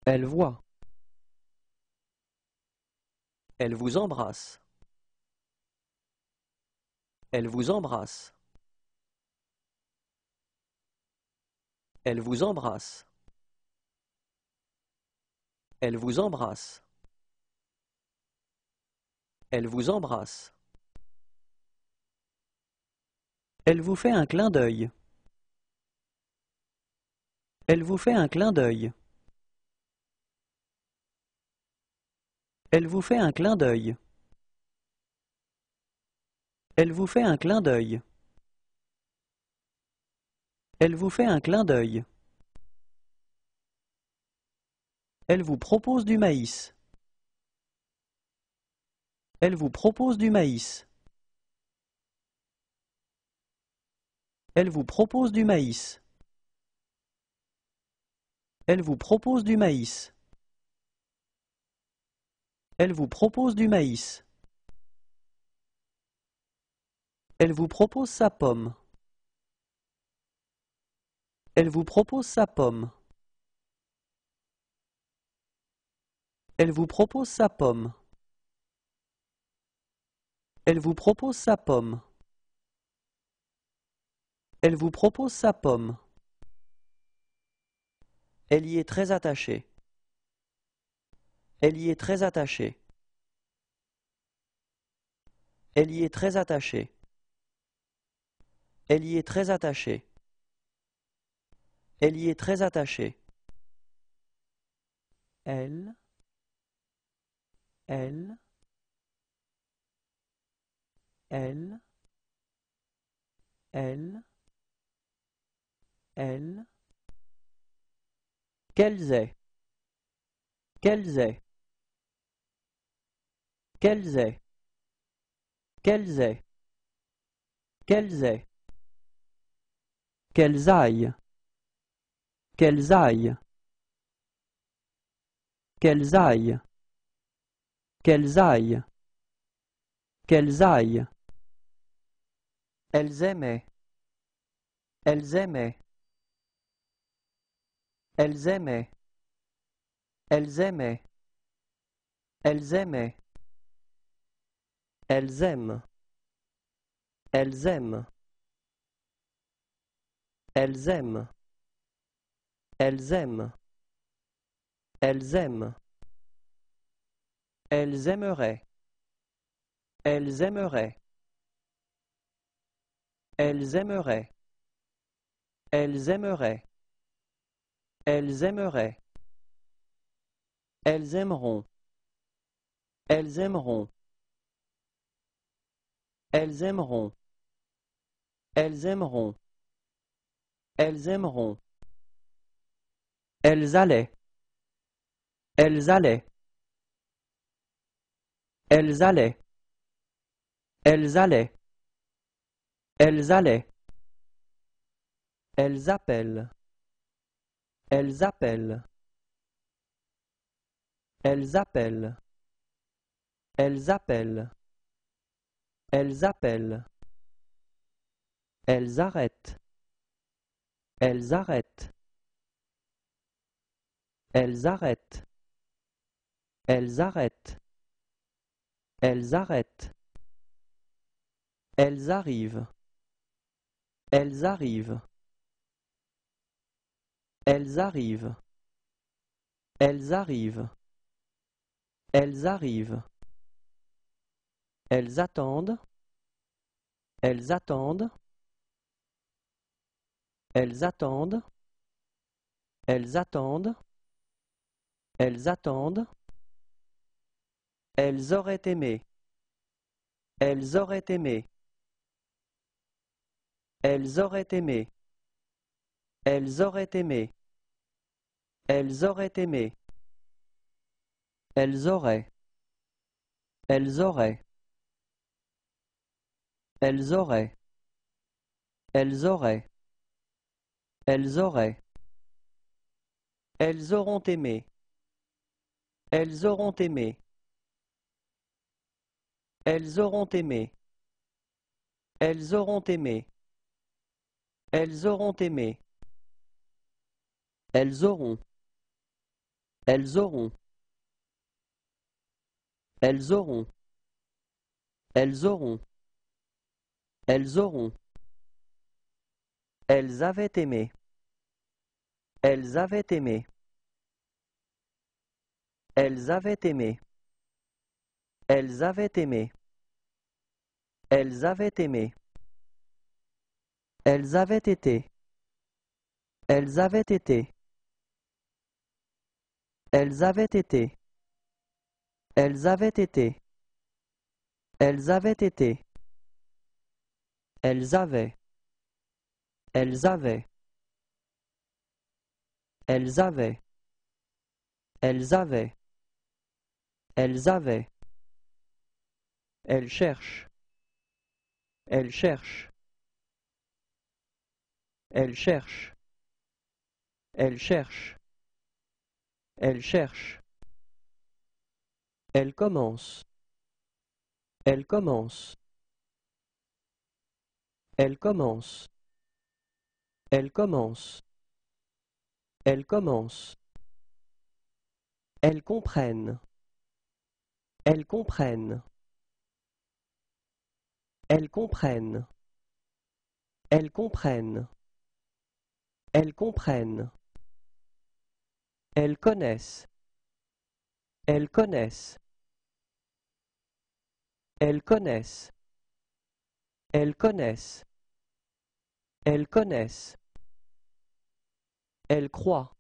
Elle voit. Elle vous embrasse. Elle vous embrasse. Elle vous embrasse. Elle vous embrasse. Elle vous embrasse. Elle vous fait un clin d'œil. Elle vous fait un clin d'œil. Elle vous fait un clin d'œil. Elle vous fait un clin d'œil. Elle vous fait un clin d'œil. Elle vous propose du maïs. Elle vous propose du maïs. Elle vous propose du maïs. Elle vous propose du maïs. Elle vous propose du maïs. Elle vous propose sa pomme. Elle vous propose sa pomme. Elle vous propose sa pomme. Elle vous propose sa pomme. Elle vous propose sa pomme. Elle y est très attachée. Elle y est très attachée. Elle y est très attachée. Elle y est très attachée. Elle y est très attachée. Elle. Elle. Elle. Elle. Elle. Qu'elles aient. Qu'elles aient. Qu'elles aient. Qu'elles aient. Qu'elles aient. Qu'elles aillent. Qu'elles aillent. Qu'elles aillent. Qu'elles aillent. Qu'elles aillent. Elles aimaient. Elles aimaient. Elles aimaient. Elles aimaient. Elles aimaient. Elles aiment. Elles aiment. Elles aiment. Elles aiment. Elles aiment. Elles aimeraient. Elles aimeraient. Elles aimeraient. Elles aimeraient. Elles aimeraient. Elles aimeront. Elles aimeront. Elles aimeront. Elles aimeront. Elles aimeront. Elles allaient. Elles allaient. Elles allaient. Elles allaient. Elles allaient. Elles appellent. Elles appellent. Elles appellent. Elles appellent. Elles appellent. Elles arrêtent. Elles arrêtent. Elles arrêtent. Elles arrêtent. Elles arrêtent. Elles arrivent. Elles arrivent. Elles arrivent. Elles arrivent. Elles arrivent. Elles attendent. Elles attendent. Elles attendent. Elles attendent. Elles attendent. Elles auraient aimé. Elles auraient aimé. Elles auraient aimé. Elles auraient aimé. Elles auraient aimé. Elles auraient. Elles auraient. Elles auraient. Elles auraient. Elles auraient. Elles auront aimé. Elles auront aimé. Elles auront aimé. Elles auront aimé. Elles auront aimé. Elles auront. Elles auront. Elles auront. Elles auront. Elles auront. Elles avaient aimé. Elles avaient aimé. Elles avaient aimé. Elles avaient aimé. Elles avaient aimé. Elles avaient été. Elles avaient été. Elles avaient été. Elles avaient été. Elles avaient été. Elles avaient. Elles avaient. Elles avaient. Elles avaient. Elles avaient. Elles cherchent. Elles cherchent. Elles cherchent. Elles cherchent. Elles cherchent. Elle commence. Elle commence. Elle commence. Elle commence. Elles commencent. Elles comprennent. Elles comprennent. Elles comprennent. Elles comprennent. Elles comprennent. Elles connaissent. Elles connaissent. Elles connaissent. Elles connaissent. Elles connaissent. Elles croient.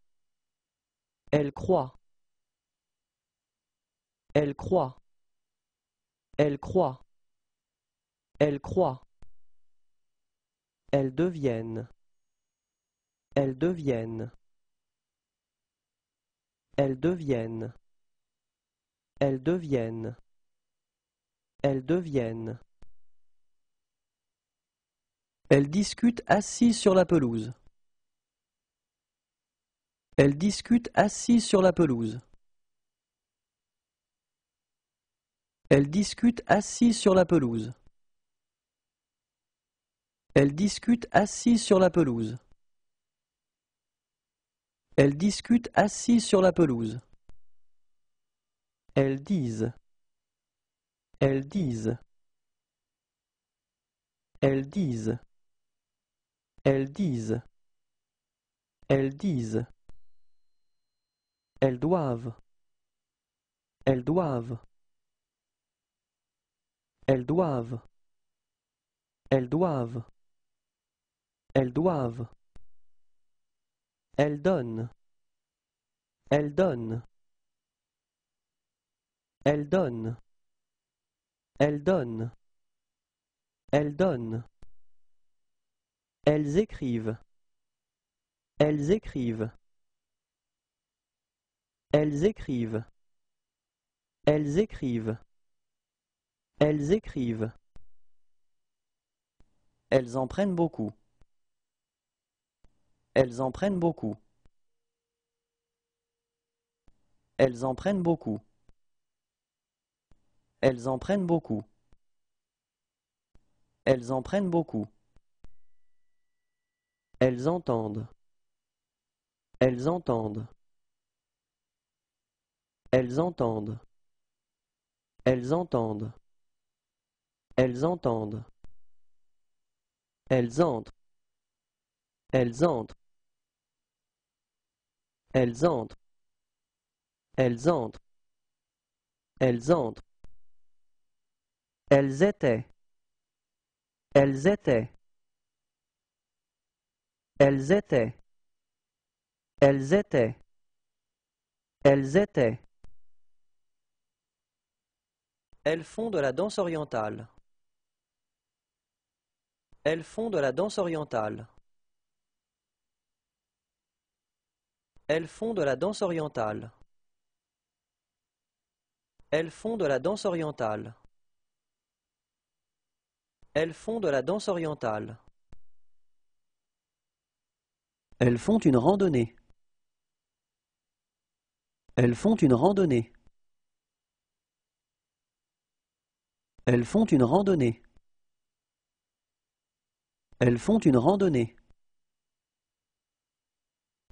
Elles croient. Elles croient. Elles croient. Elles croient. Elles deviennent. Elles deviennent. Elles deviennent. Elles deviennent. Elles deviennent. Elles discutent assises sur la pelouse. Elles discutent assises sur la pelouse. Elles discutent assises sur la pelouse. Elles discutent assises sur la pelouse. Elles discutent assises sur la pelouse. Elles disent. Elles disent. Elles disent. Elles disent. Elles disent. Elles doivent. Elles doivent. Elles doivent. Elles doivent. Elles doivent. Elles donnent. Elles donnent. Elles donnent. Elles donnent. Elles donnent. Elles écrivent. Elles écrivent. Elles écrivent. Elles écrivent. Elles écrivent. Elles en prennent beaucoup. Elles en prennent beaucoup. Elles en prennent beaucoup. Elles en prennent beaucoup. Elles en prennent beaucoup. Elles entendent. Elles entendent. Elles entendent. Elles entendent. Elles entendent. Elles entrent. Elles entrent. Elles entrent. Elles entrent. Elles entrent. Elles étaient. Elles étaient. Elles étaient. Elles étaient. Elles étaient. Elles font de la danse orientale. Elles font de la danse orientale. Elles font de la danse orientale. Elles font de la danse orientale. Elles font de la danse orientale. Elles font une randonnée. Elles font une randonnée. Elles font une randonnée. Elles font une randonnée.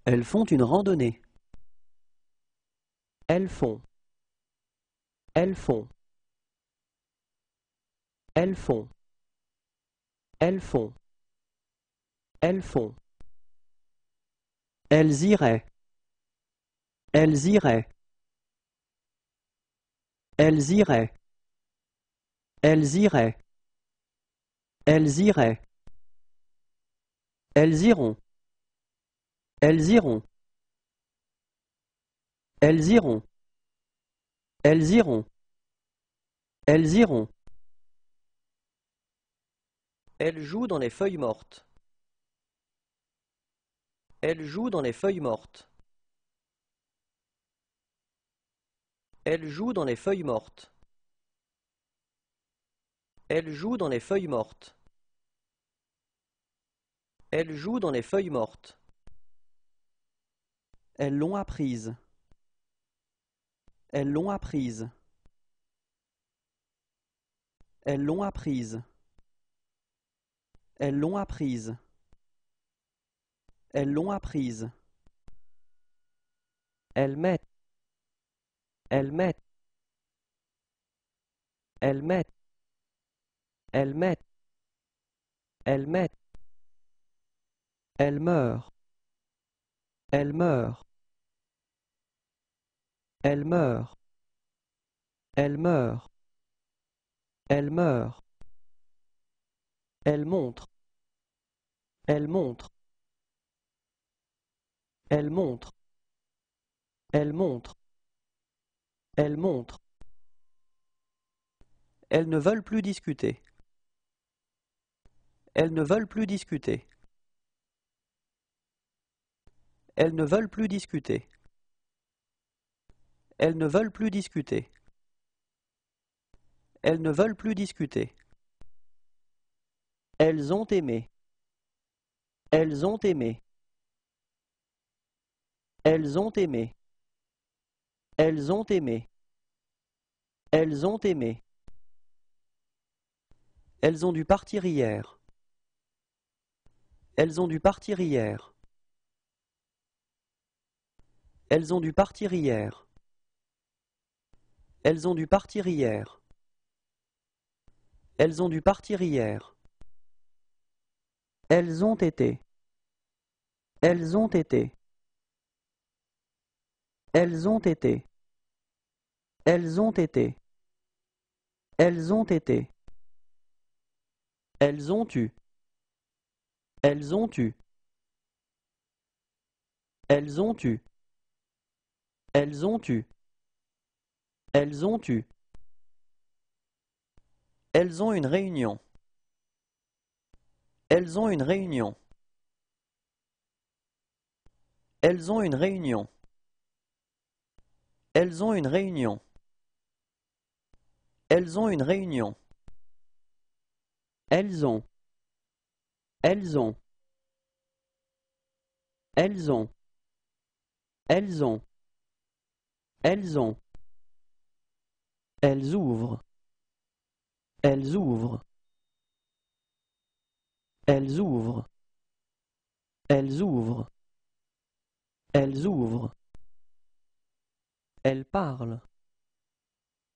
Elles font une randonnée. Elles font. Elles font. Elles font. Elles font. Elles font. Elles iraient. Elles iraient. Elles iraient. Elles iraient. Elles iraient. Elles iront. Elles iront. Elles iront. Elles iront. Elles iront. Elle joue dans les feuilles mortes. Elle joue dans les feuilles mortes. Elle joue dans les feuilles mortes. Elle joue dans les feuilles mortes. Elle joue dans les feuilles mortes. Elles l'ont apprise. Elles l'ont apprise. Elles l'ont apprise. Elles l'ont apprise. Elles l'ont apprise. Elles mettent. Elles mettent. Elles mettent. Elles mettent. Elles mettent. Elles meurent. Elles meurent. Elles meurent. Elles meurent. Elles meurent. Elles montrent. Elles montrent. Elles montrent. Elles montrent. Elles montrent. Elles ne veulent plus discuter. Elles ne veulent plus discuter. Elles ne veulent plus discuter. Elles ne veulent plus discuter. Elles ne veulent plus discuter. Elles ont aimé. Elles ont aimé. Elles ont aimé. Elles ont aimé. Elles ont aimé. Elles ont dû partir hier. Elles ont dû partir hier. Elles ont dû partir hier. Elles ont dû partir hier. Elles ont dû partir hier. Elles ont été. Elles ont été. Elles ont été. Elles ont été. Elles ont été. Elles ont eu. Elles ont eu. Elles ont eu. Elles ont eu. Elles ont eu. Elles ont une réunion. Elles ont une réunion. Elles ont une réunion. Elles ont une réunion. Elles ont une réunion. Elles ont. Elles ont. Elles ont. Elles ont. Elles ont. Elles ouvrent. Elles ouvrent. Elles ouvrent. Elles ouvrent. Elles ouvrent. Elles parlent.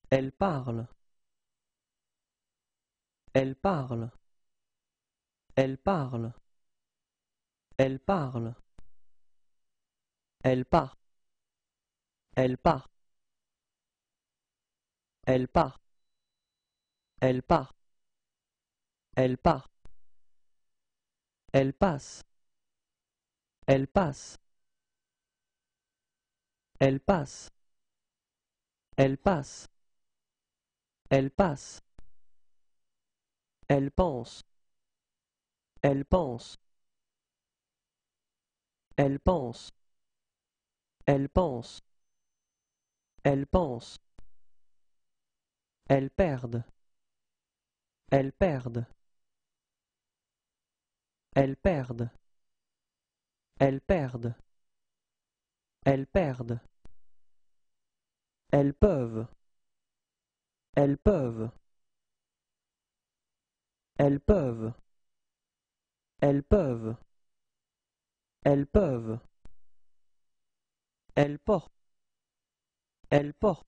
Elles parlent. Elles parlent. Elles parlent. Elles parlent. Elles partent. Elles partent. Elles partent. Elles partent. Elles partent. Elles passent. Elles passent. Elles passent. Elles passent. Elles passent. Elles pensent. Elles pensent. Elles pensent. Elles pensent. Elles pensent. Elles perdent. Elles perdent. Elles perdent. Elles perdent. Elles perdent. Elles peuvent. Elles peuvent. Elles peuvent. Elles peuvent. Elles peuvent. Elles portent. Elles portent.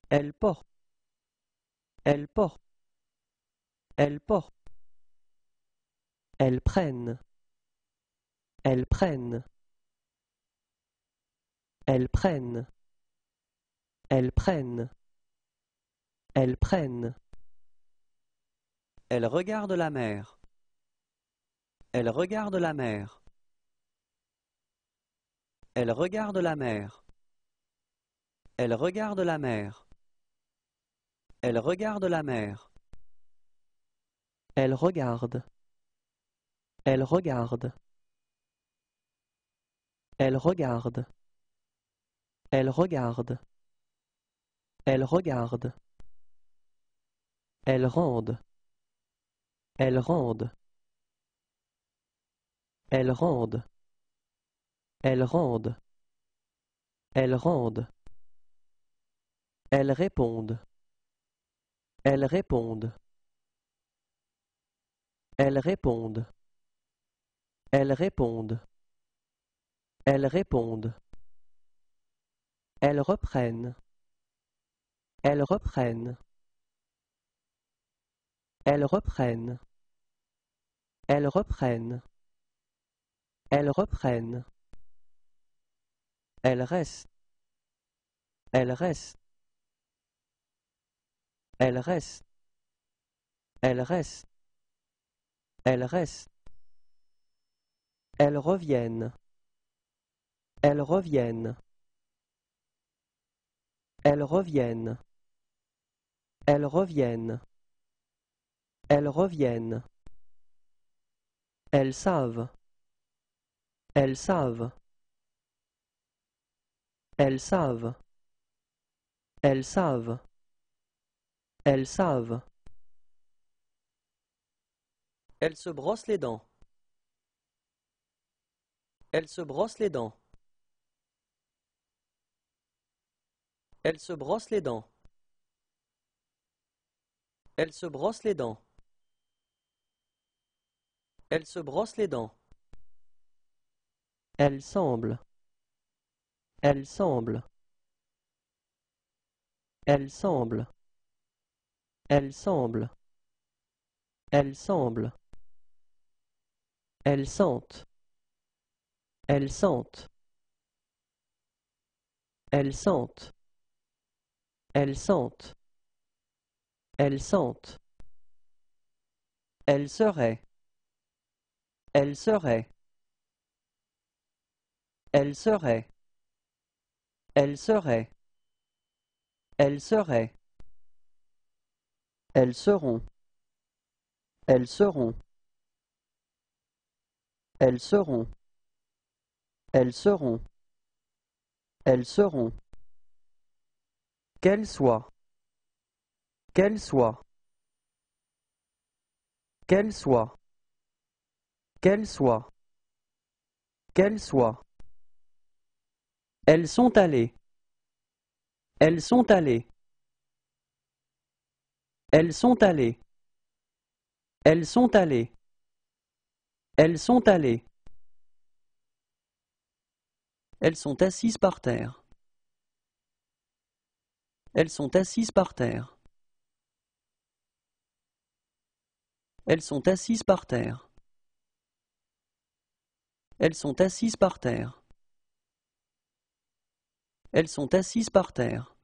Elles portent. Elles portent. Elles portent. Elles prennent. Elles prennent. Elles prennent. Elles prennent. Elles prennent. Elles regardent la mer. Elles regardent la mer. Elles regardent la mer. Elles regardent la mer. Elles regardent la mer. Elles regardent. Elles regardent. Elles regardent. Elles regardent. Elles regardent. Elles rendent. Elles rendent. Elles rendent. Elles rendent. Elles rendent. Elles répondent. Elles répondent. Elles répondent. Elles répondent. Elles répondent. Elles reprennent. Elles reprennent. Elles reprennent. Elles reprennent. Elles reprennent. Elles restent. Elles restent. Elles restent. Elles restent. Elles restent. Elles reviennent. Elles reviennent. Elles reviennent. Elles reviennent. Elles reviennent. Elles savent. Elles savent. Elles savent. Elles savent. Elles savent. Elles se brossent les dents. Elles se brossent les dents. Elles se brossent les dents. Elles se brossent les dents. Elles se brossent les dents. Elle semble. Elle semble. Elle semble. Elle semble. Elle semble. Elle sente. Elle sente. Elle sente. Elle sente. Elle sente. Elle serait. Elle serait. Elle serait. Elle serait. Elle serait. Elles seront. Elles seront. Elles seront. Elles seront. Elles seront. Qu'elles soient. Qu'elles soient. Qu'elles soient. Qu'elles soient. Qu'elles soient. Elles sont allées. Elles sont allées. Elles sont allées. Elles sont allées. Elles sont allées. Elles sont assises par terre. Elles sont assises par terre. Elles sont assises par terre. Elles sont assises par terre. Elles sont assises par terre.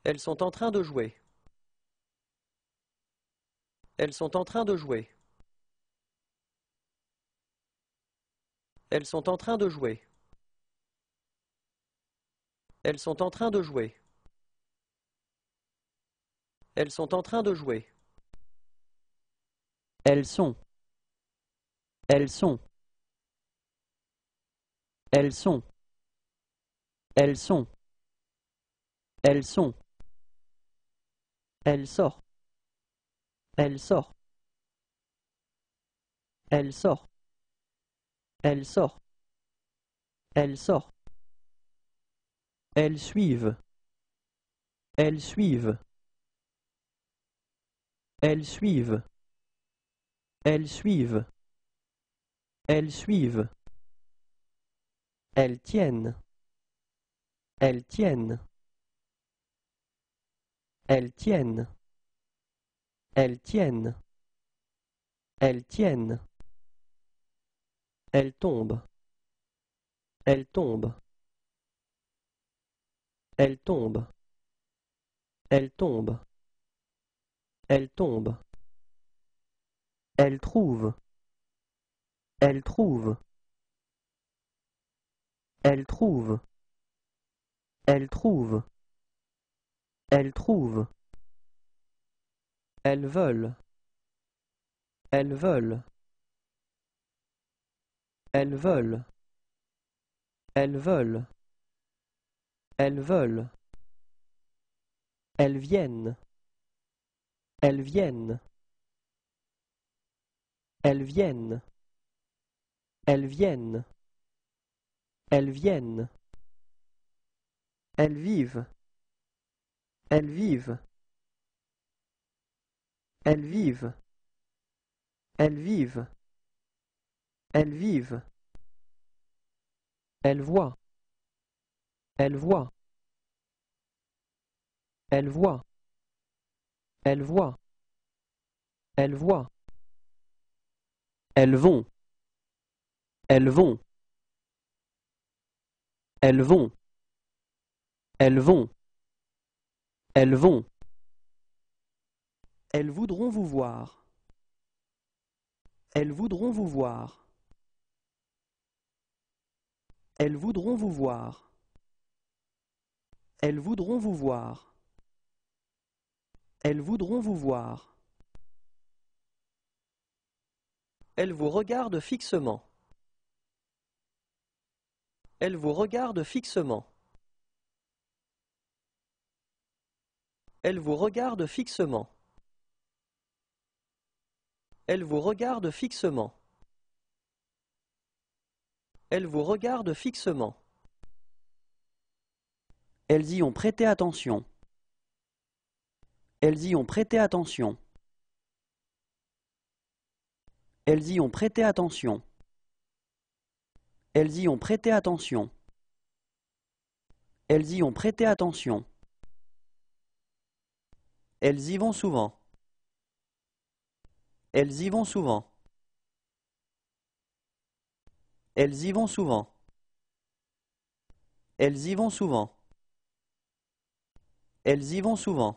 Elles sont en train de jouer. Elles sont en train de jouer. Elles sont en train de jouer. Elles sont en train de jouer. Elles sont en train de jouer. Elles sont. Elles sont. Elles sont. Elles sont. Elles sont. Elle sort. Elle sort. Elle sort. Elle sort. Elle sort. Elles suivent. Elles suivent. Elles suivent. Elles suivent. Elles suivent. Elles tiennent. Elles tiennent. Elles tiennent. Elles tiennent. Elles tiennent. Elles tombent. Elles tombent. Elles tombent. Elles tombent. Elles tombent. Elles trouvent. Elles trouvent. Elles trouvent. Elles trouvent. Elles trouvent. Elles veulent. Elles veulent. Elles veulent. Elles veulent. Elles veulent. Elles viennent. Elles viennent. Elles viennent. Elles viennent. Elles viennent. Elles vivent. Elles vivent. Elles vivent. Elles vivent. Elles vivent. Elles voient. Elles voient. Elles voient. Elles voient. Elles voient. Elles vont. Elles vont. Elles vont. Elles vont. Elles vont. Elles voudront vous voir. Elles voudront vous voir. Elles voudront vous voir. Elles voudront vous voir. Elles voudront vous voir. Elles vous regardent fixement. Elles vous regardent fixement. Elles vous regardent fixement. Elles vous regardent fixement. Elles vous regardent fixement. Elles y ont prêté attention. Elles y ont prêté attention. Elles y ont prêté attention. Elles y ont prêté attention. Elles y ont prêté attention. Elles y vont souvent. Elles y vont souvent. Elles y vont souvent. Elles y vont souvent. Elles y vont souvent.